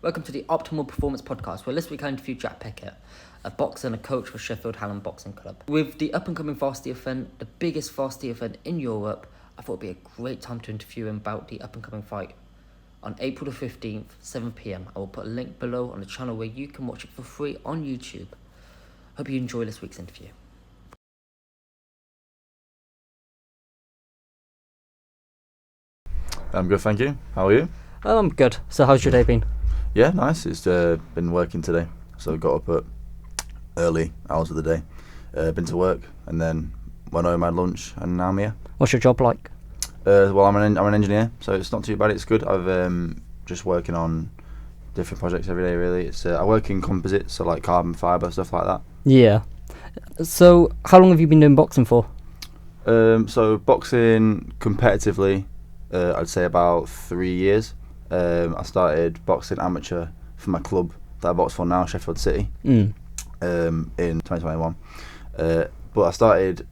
Welcome to the Optimal Performance Podcast, where this week I interviewed Jack Peckett, a boxer and a coach for Sheffield Hallam Boxing Club. With the up-and-coming varsity event, the biggest varsity event in Europe, I thought it would be a great time to interview him about the up-and-coming fight. On April the 15th, 7pm, I will put a link below on the channel where you can watch it for free on YouTube. Hope you enjoy this week's interview. I'm good, thank you. How are you? I'm good. So how's your day been? Yeah, nice. It's been working today, so got up at early hours of the day, been to work, and then went home, had lunch, and now I'm here. What's your job like? Well, I'm an engineer, so it's not too bad. It's good. I've just working on different projects every day. Really, it's I work in composites, so like carbon fibre stuff like that. Yeah. So how long have you been doing boxing for? So boxing competitively, I'd say about 3 years. I started boxing amateur for my club that I box for now, Sheffield City, in 2021. But I started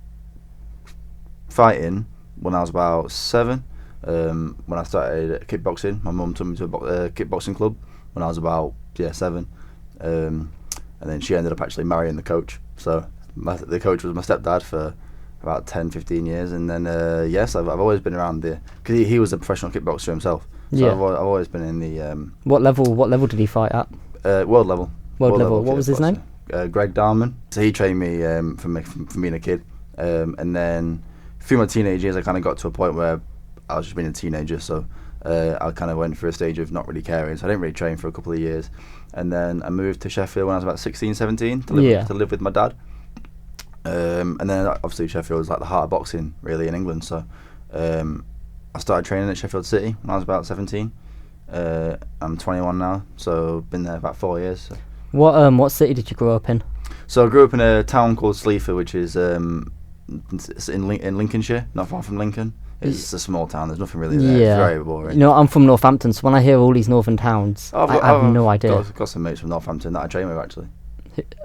fighting when I was about 7. When I started kickboxing, my mum took me to a kickboxing club when I was about 7. And then she ended up actually marrying the coach. So the coach was my stepdad for about 10-15 years, and then I've always been around there because he was a professional kickboxer himself. So I've always been in the What level did he fight at? world level. World level. What was his name? Greg Darman. So he trained me from being a kid, and then through my teenage years I kind of got to a point where I was just being a teenager, so I kind of went through a stage of not really caring, so I didn't really train for a couple of years, and then I moved to Sheffield when I was about 16-17 to live with my dad. And then obviously Sheffield is like the heart of boxing really in England, so I started training at Sheffield City when I was about 17. I'm 21 now, so been there about 4 years. So. What city did you grow up in? So I grew up in a town called Sleaford, which is in Lincolnshire, not far from Lincoln. It's a small town, there's nothing really there. Yeah. It's very boring. You know, I'm from Northampton, so when I hear all these northern towns, I have no idea. I've got some mates from Northampton that I train with actually.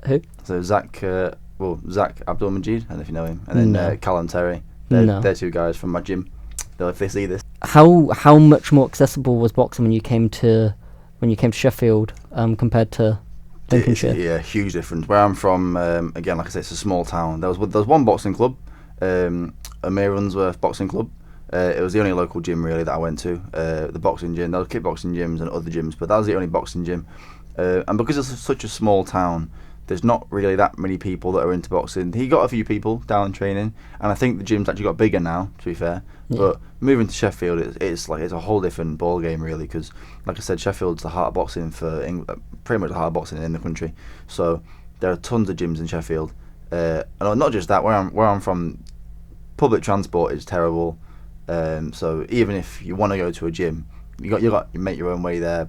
Who? So Zach Abdul-Majid, I don't know if you know him, and then Callum Terry. They're two guys from my gym. If they see this. How much more accessible was boxing when you came to Sheffield compared to Lincolnshire? Yeah, huge difference. Where I'm from, again, like I say, it's a small town. There was one boxing club, Amir Runsworth Boxing Club. It was the only local gym really that I went to. The boxing gym. There were kickboxing gyms and other gyms, but that was the only boxing gym. And because it's such a small town, there's not really that many people that are into boxing. He got a few people down training, and I think the gym's actually got bigger now, to be fair. Yeah. But moving to Sheffield, it's a whole different ball game, really, because, like I said, Sheffield's the heart of boxing for England, pretty much the heart of boxing in the country. So there are tons of gyms in Sheffield, and not just that. Where I'm from, public transport is terrible. So even if you want to go to a gym, you make your own way there,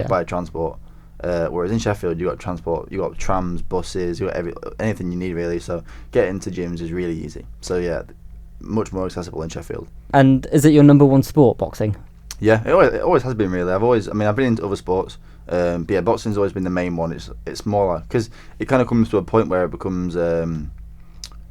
by transport. Whereas in Sheffield, you got transport, you got trams, buses, you got anything you need really. So getting to gyms is really easy. So yeah, much more accessible in Sheffield. And is it your number one sport, boxing? Yeah, it always has been really. I've been into other sports, but yeah, boxing's always been the main one. It's more like, because it kind of comes to a point where it becomes a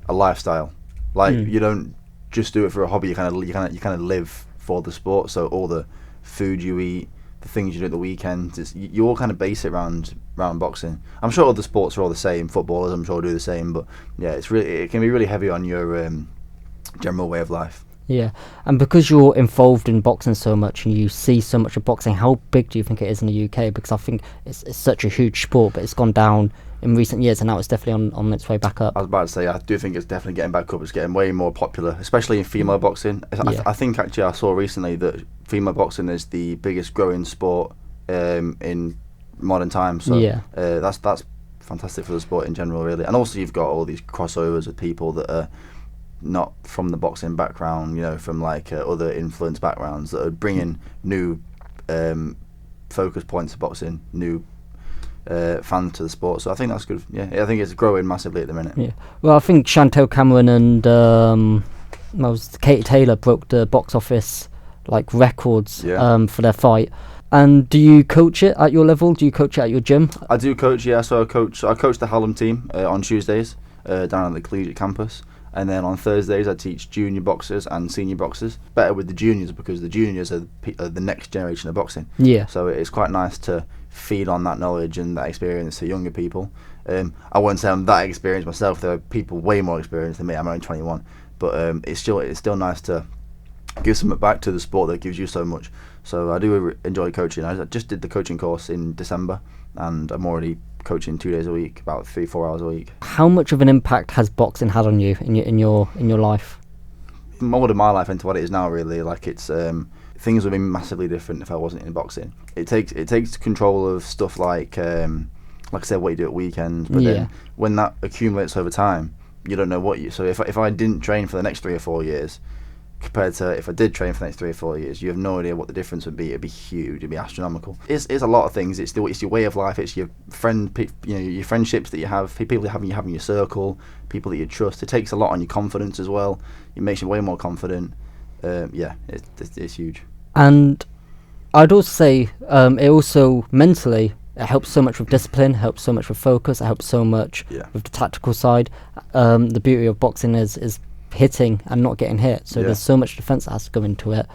lifestyle. Like you don't just do it for a hobby. You kind of live for the sport. So all the food you eat, the things you do at the weekends, you all kind of base it around boxing. I'm sure other sports are all the same. Footballers, I'm sure, do the same. But yeah, it can be really heavy on your general way of life. Yeah, and because you're involved in boxing so much and you see so much of boxing, how big do you think it is in the UK? Because I think it's such a huge sport, but it's gone down in recent years, and now it's definitely on its way back up. I was about to say, I do think it's definitely getting back up. It's getting way more popular, especially in female boxing. I think actually I saw recently that female boxing is the biggest growing sport in modern times. So that's fantastic for the sport in general, really. And also you've got all these crossovers with people that are not from the boxing background, from like other influence backgrounds that are bringing new focus points to boxing, new fans to the sport. So I think that's good. Yeah, I think it's growing massively at the minute. Yeah. Well, I think Chantel Cameron and Katie Taylor broke the box office records for their fight. And do you coach it at your level? Do you coach it at your gym? I do coach, yeah. So I coach the Hallam team on Tuesdays down at the collegiate campus. And then on Thursdays I teach junior boxers and senior boxers. Better with the juniors because the juniors are the next generation of boxing. Yeah. So it's quite nice to feed on that knowledge and that experience to younger people. I won't say I'm that experienced myself. There are people way more experienced than me. I'm only 21, but it's still nice to give something back to the sport that gives you so much. So I do enjoy coaching. I just did the coaching course in December, and I'm already coaching 2 days a week, about 3-4 hours a week. How much of an impact has boxing had on you in your life? Molded my life into what it is now, really. Like, it's things would be massively different if I wasn't in boxing. It takes control of stuff like I said, what you do at weekends, but then when that accumulates over time, you don't know what you. So if I didn't train for the next 3 or 4 years, compared to if I did train for the next 3 or 4 years, you have no idea what the difference would be. It'd be huge. It'd be astronomical. It's a lot of things. It's your way of life. It's your your friendships that you have, people you have in your circle, people that you trust. It takes a lot on your confidence as well. It makes you way more confident. It's huge. And I'd also say it also mentally. It helps so much with discipline, helps so much with focus, it helps so much with the tactical side. The beauty of boxing is hitting and not getting hit, so there's so much defence that has to go into it.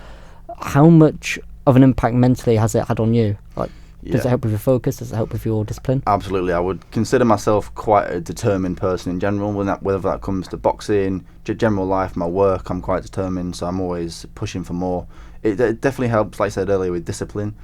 How much of an impact mentally has it had on you? Like, does it help with your focus? Does it help with your discipline? Absolutely. I would consider myself quite a determined person in general, whether that comes to boxing, general life, my work. I'm quite determined, so I'm always pushing for more. It definitely helps, like I said earlier, with discipline.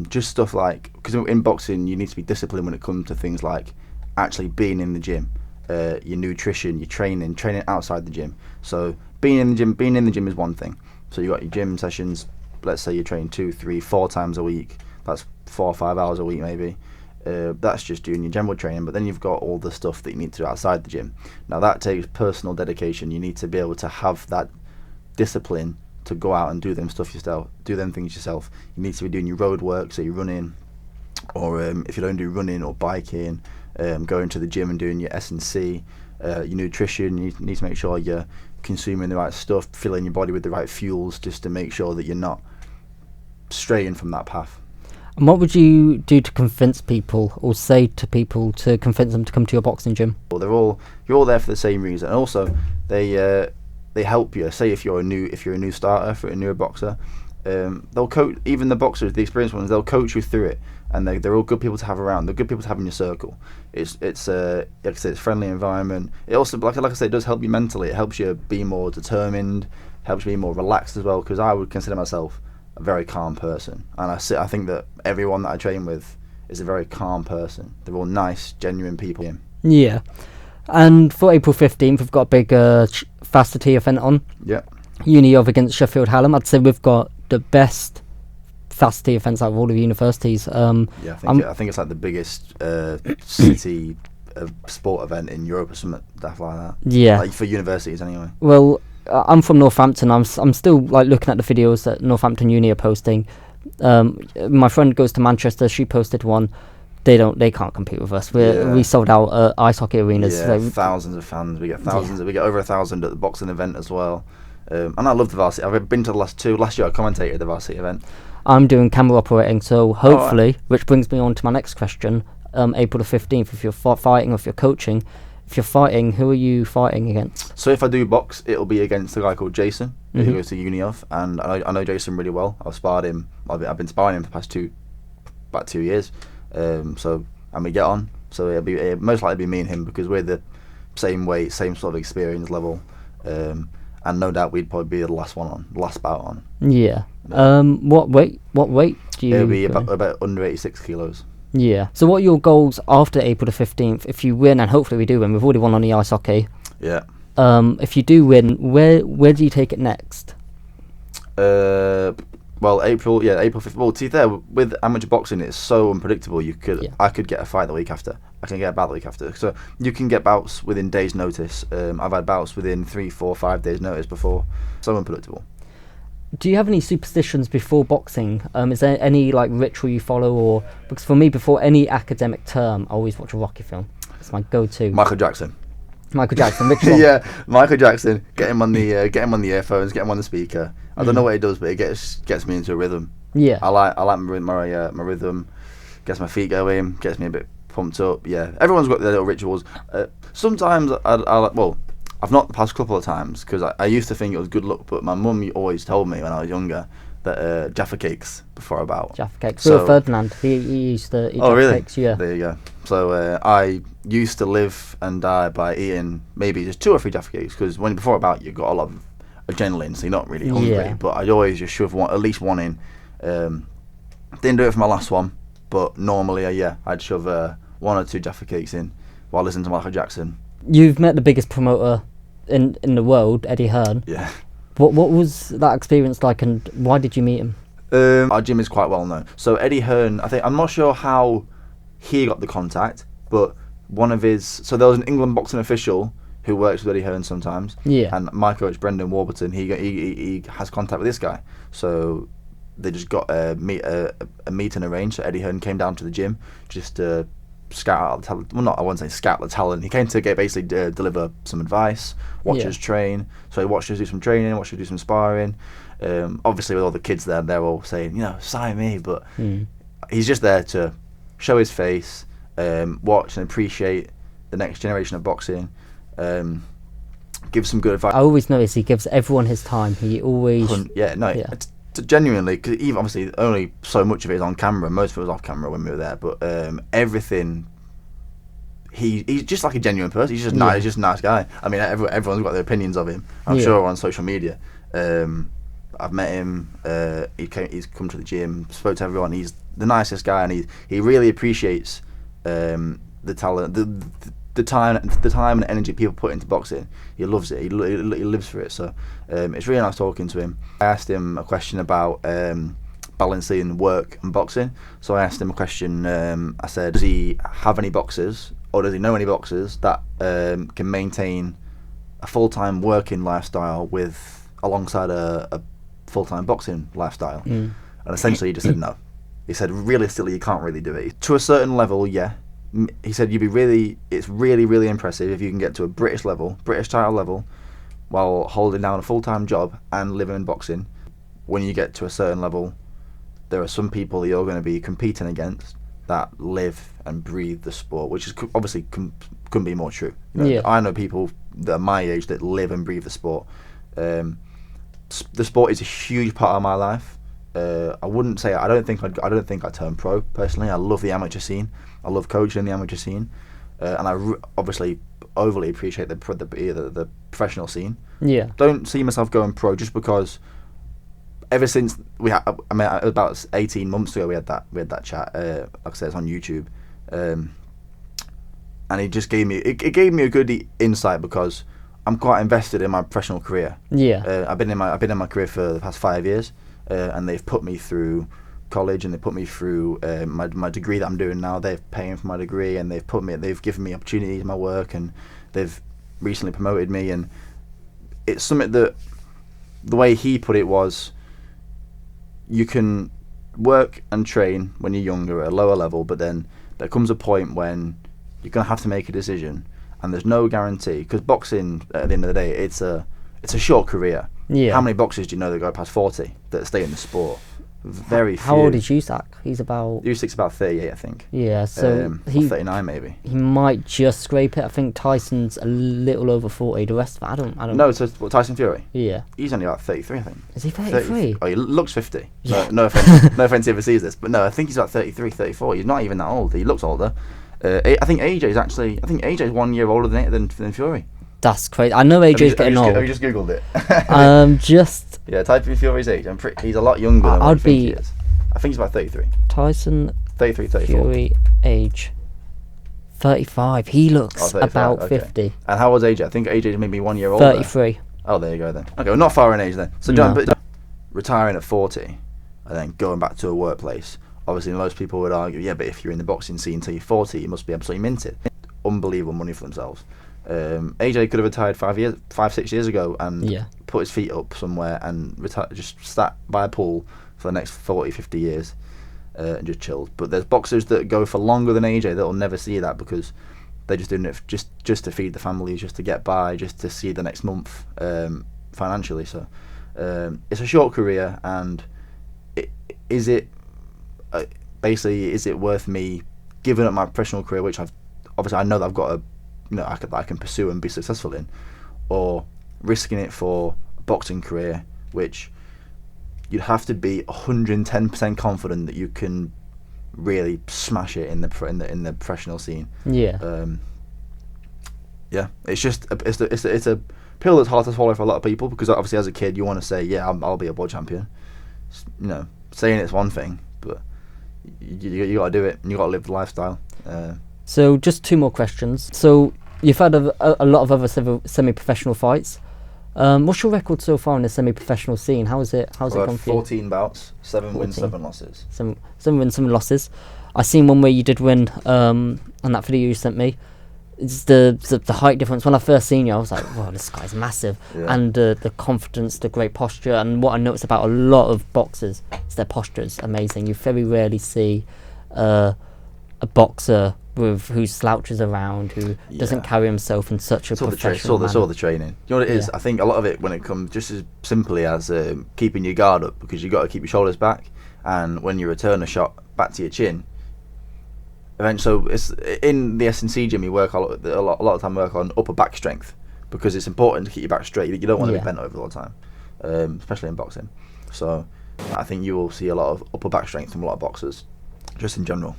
Just stuff like, because in boxing you need to be disciplined when it comes to things like actually being in the gym, your nutrition, your training outside the gym. So being in the gym is one thing. So you got your gym sessions. Let's say you train 2, 3, 4 times a week. That's 4 or 5 hours a week maybe. That's just doing your general training. But then you've got all the stuff that you need to do outside the gym. Now that takes personal dedication. You need to be able to have that discipline to go out and do them things yourself. You need to be doing your road work, so you're running, or if you don't do running or biking, going to the gym and doing your S&C, your nutrition. You need to make sure you're consuming the right stuff, filling your body with the right fuels, just to make sure that you're not straying from that path. And what would you do to convince people, or say to people to convince them to come to your boxing gym? Well, you're all there for the same reason, and also they help you. Say if you're a new starter, for a newer boxer, they'll coach. Even the boxers, the experienced ones, they'll coach you through it, and they're all good people to have around. They're good people to have in your circle. It's like I said, it's a friendly environment. It also, like I said, it does help you mentally. It helps you be more determined, helps you be more relaxed as well. Because I would consider myself a very calm person, and I think that everyone that I train with is a very calm person. They're all nice, genuine people. Yeah. And for April 15th, we've got a big Varsity event on. Yeah. Uni of against Sheffield Hallam. I'd say we've got the best Varsity events out of all of the universities. I think it's like the biggest city sport event in Europe or something like that. Yeah. Like for universities anyway. Well, I'm from Northampton. I'm still like looking at the videos that Northampton Uni are posting. My friend goes to Manchester. She posted one. They can't compete with us. We sold out ice hockey arenas. Yeah, thousands of fans. We get thousands. We get over 1,000 at the boxing event as well. And I love the Varsity. I've been to the last 2. Last year I commentated the Varsity event. I'm doing camera operating, so hopefully, which brings me on to my next question. April the 15th. If you're fighting, or if you're coaching, if you're fighting, who are you fighting against? So if I do box, it'll be against a guy called Jason, who goes to uni of, and I know Jason really well. I've sparred him. I've been sparring him for the past about 2 years. And we get on. So it'll most likely be me and him, because we're the same weight, same sort of experience level. And no doubt we'd probably be the last bout on. Yeah. What weight do you? It'll be about under 86 kilos. Yeah. So what are your goals after April the 15th? If you win, and hopefully we do win, we've already won on the ice hockey. Yeah. If you do win, where do you take it next? Well, April 5th. Well, to be fair, with amateur boxing, it's so unpredictable. I could get a fight the week after. I can get a bout the week after. So you can get bouts within days' notice. I've had bouts within 3, 4, 5 days' notice before. So unpredictable. Do you have any superstitions before boxing? Is there any like ritual you follow, or because for me, before any academic term, I always watch a Rocky film. It's my go-to. Michael Jackson. Which one? Yeah, Michael Jackson. Get him on the earphones. Get him on the speaker. I don't know what it does, but it gets me into a rhythm. Yeah. I like my rhythm. Gets my feet going. Gets me a bit pumped up. Yeah. Everyone's got their little rituals. Sometimes I've not the past couple of times, because I used to think it was good luck, but my mum always told me when I was younger, Jaffa cakes before about. Jaffa cakes. So- Will Ferdinand, he used to eat Oh, Jaffa really? cakes, yeah. There you go. So I used to live and die by eating maybe just 2 or 3 Jaffa cakes, because when before about you've got a lot of adrenaline, so you're not really hungry. Yeah. But I'd always just shove at least one in. Didn't do it for my last one, but normally, I'd shove 1 or 2 Jaffa cakes in while listening to Michael Jackson. You've met the biggest promoter in the world, Eddie Hearn. Yeah. What was that experience like, and why did you meet him? Our gym is quite well known. So Eddie Hearn, I'm not sure how he got the contact, but so there was an England boxing official who works with Eddie Hearn sometimes. Yeah. And my coach Brendan Warburton, he has contact with this guy. So they just got a meeting arranged. So Eddie Hearn came down to the gym just to scout out the talent. Well, I wouldn't say scout the talent. He came to basically deliver some advice, watch us train. So he watched us do some training, watched us do some sparring. Obviously, with all the kids there, they're all saying, sign me. But he's just there to show his face, watch and appreciate the next generation of boxing, give some good advice. I always notice he gives everyone his time. He always... It's genuinely, because even obviously only so much of it is on camera. Most of it was off camera when we were there, but everything. He's just like a genuine person. He's just nice. He's just a nice guy. I mean, everyone's got their opinions of him. I'm sure on social media. I've met him. He's come to the gym, spoke to everyone. He's the nicest guy, and he really appreciates the talent, the time and energy people put into boxing. He loves it. He lives for it. So it's really nice talking to him. I asked him a question about balancing work and boxing. So I asked him a question. I said, does he have any boxers, or does he know any boxers that can maintain a full-time working lifestyle alongside a full-time boxing lifestyle? And essentially he just said no. He said realistically you can't really do it. To a certain level, yeah. He said it's really, really impressive if you can get to a British title level, while holding down a full-time job and living in boxing. When you get to a certain level, there are some people that you're going to be competing against that live and breathe the sport, which is obviously couldn't be more true. I know people that are my age that live and breathe the sport. The sport is a huge part of my life. I wouldn't say I don't think I turn pro personally. I love the amateur scene. I love coaching in the amateur scene, and I obviously overly appreciate the professional scene. Yeah. Don't see myself going pro just because. Ever since about 18 months ago we had that chat. Like I said, it's on YouTube, and it just gave me a good insight because I'm quite invested in my professional career. Yeah. I've been in my career for the past 5 years, and they've put me through college and they put me through my degree that I'm doing now. They're paying for my degree and they've given me opportunities in my work, and they've recently promoted me. And it's something that the way he put it was, you can work and train when you're younger at a lower level, but then there comes a point when you're going to have to make a decision, and there's no guarantee, because boxing at the end of the day it's a short career. Yeah. How many boxers do you know that go past 40 that stay in the sport? Very few. How old is Usyk? He's about... Usyk's about 38, I think. Yeah, so... or 39 maybe. He might just scrape it. I think Tyson's a little over 40. The rest of it, I don't... No, so Tyson Fury? Yeah. He's only about 33, I think. Is he 33? Oh, he looks 50. Yeah. No offence, no offence if he ever sees this, but no, I think he's about 33, 34. He's not even that old. He looks older. I think AJ's 1 year older than Fury. That's crazy. I know AJ's getting old. Have you just googled it? Yeah, type in Fury's age. He's a lot younger than what I think he is. I think he's about 33. Tyson 33, 34. Fury age 35. He looks 35, about okay. 50. And how old's AJ? I think AJ's maybe 1 year older. 33. Oh, there you go then. Okay, well, not far in age then. So but retiring at 40 and then going back to a workplace. Obviously, most people would argue, yeah, but if you're in the boxing scene until you're 40, you must be absolutely minted. Unbelievable money for themselves. AJ could have retired 5-6 years ago and put his feet up somewhere and just sat by a pool for the next 40-50 years and just chilled. But there's boxers that go for longer than AJ that will never see that because they're just doing it just to feed the family, just to get by, just to see the next month financially. So it's a short career, and is it worth me giving up my professional career, which I know that I've got I can pursue and be successful in, or risking it for a boxing career, which you'd have to be 110% confident that you can really smash it in the professional scene. Yeah. Yeah, it's just it's a pill that's hard to swallow for a lot of people, because obviously as a kid you want to say, yeah, I'll be a world champion. You know, saying it's one thing, but you got to do it, and you got to live the lifestyle. So just 2 more questions. So you've had a lot of other semi-professional fights. What's your record so far in the semi-professional scene? How's it gone for you? 14 bouts, 7 wins, 7 losses. 7 wins, 7 losses. I seen one where you did win on that video you sent me. It's the height difference. When I first seen you, I was like, "Wow, this guy's massive!" Yeah. And the confidence, the great posture, and what I noticed about a lot of boxers is their posture is amazing. You very rarely see a boxer who slouches around, who doesn't carry himself in such a professional manner. It's all the training. You know what it is? Yeah. I think a lot of it, when it comes just as simply as keeping your guard up, because you've got to keep your shoulders back, and when you return a shot back to your chin. So it's in the S&C gym. You work a lot of time work on upper back strength, because it's important to keep your back straight. You don't want to be bent over all the time, especially in boxing. So I think you will see a lot of upper back strength from a lot of boxers, just in general.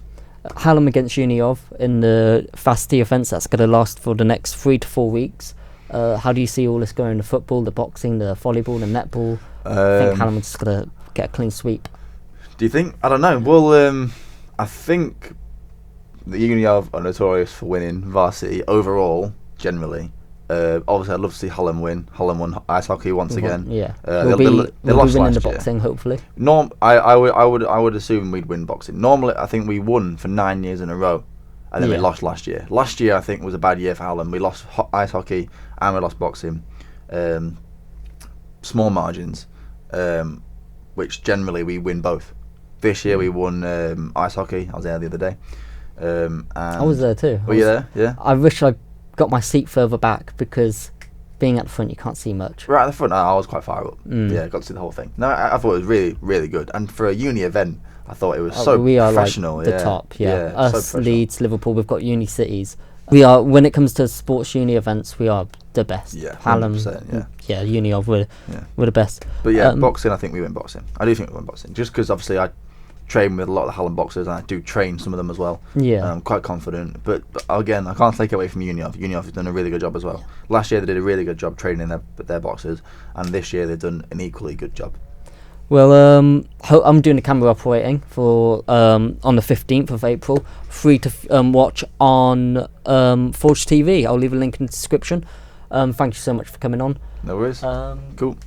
Hallam against Uniov in the Varsity events. That's going to last for the next 3 to 4 weeks. How do you see all this going? The football, the boxing, the volleyball, the netball. I think Hallam is going to get a clean sweep. Do you think? I don't know. Well, I think the Uniov are notorious for winning varsity overall, generally. Obviously, I'd love to see Hallam win. Hallam won ice hockey once again. Yeah, they we'll be lost winning last the year. boxing, hopefully. I would assume we'd win boxing. Normally, I think we won for 9 years in a row, and then we lost last year. Last year, I think, was a bad year for Hallam. We lost ice hockey and we lost boxing. Small margins, which generally we win both. This year we won ice hockey. I was there the other day. I was there too. Were you there? Yeah. I wish I got my seat further back, because being at the front you can't see much. Right at the front, I was quite far up. Yeah, got to see the whole thing. No, I thought it was really, really good. And for a uni event, I thought it was we are professional. Like the top. Yeah. Us, so Leeds, Liverpool, we've got uni cities. We are, when it comes to sports uni events, we are the best. Yeah, Hallam, 100%, yeah, Uniov, we're the best. But yeah, boxing, I think we win boxing. I do think we win boxing, just because obviously I train with a lot of the Hallam boxers, and I do train some of them as well. Yeah, I'm quite confident. But again, I can't take it away from Uniov. Uniov has done a really good job as well. Last year they did a really good job training their boxers, and this year they've done an equally good job. Well, I'm doing the camera operating for on the 15th of April. Free to watch on Forge TV. I'll leave a link in the description. Thank you so much for coming on. No worries. Cool.